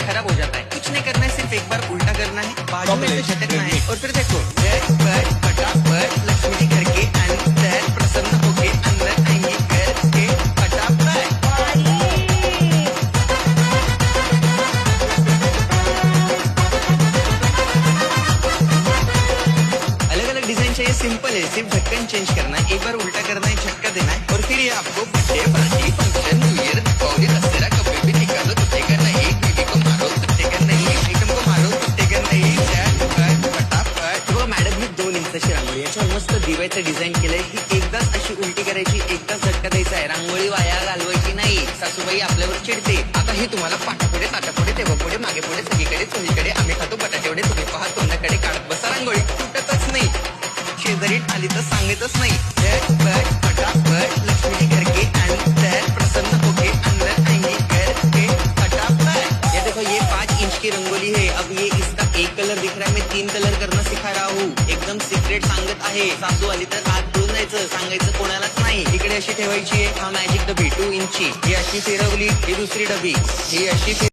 खराब हो जाता है। कुछ नहीं करना है, सिर्फ एक बार उल्टा करना है, बाजू में से झटकना है और फिर देखो झटपट फटाफट लक्ष्मी जी घर के अंदर प्रसन्न होके अंदर आएंगी घर के फटाफट। अलग अलग डिजाइन चाहिए, सिंपल है, सिर्फ ढक्कन चेंज करना है, एक बार उल्टा करना है, झटका देना है और फिर ये आपको birthday party function new year Deepavali Dussehra कभी भी निकालो टूटेगा नहीं, बीवी को मारो टूटेगा नहीं, आइटम को मारो टूटेगा नहीं, झटपट फटाफट। बघा मॅडम, ही 2 इंचाची रांगोळी, याच्यावर मस्त दिव्याचं डिझाइन केलंय, ही एकदाच अशी उलटी करायची, एकदाच झटका द्यायचा आहे, रांगोळी वाया घालवायची नाही, सासूबाई आपल्यावर चिडते। आता हे तुम्हाला पाठापुढे ताटापुढे तेव्हापुढे मागे पुढे सगळीकडे चोहीकडे आम्ही खातो बटाटेवडे, तुम्ही पहा तोंडाकडे काढत बसा रांगोळी, तुटतच नाही, शेजारी आली तर सांगतच नाही, झटपट फटाफट लक्ष्मी घर के अंदर प्रसन्न होके अंदर आएंगी घर के फटाफट। ये देखो, ये 5 इंच की रंगोली है, अब ये इसका एक कलर दिख रहा है, मैं 3 कलर करना सिखा रहा हूँ, एकदम सिक्रेट सांगत आहे, सासू आली तर हात धुवून जायचं, सांगायचं कोणालाच नाही। इकडे अशी ठेवायची आहे, हा मॅजिक डबी 2 इंची, ही अशी फिरवली, ही दुसरी डबी, ही अशी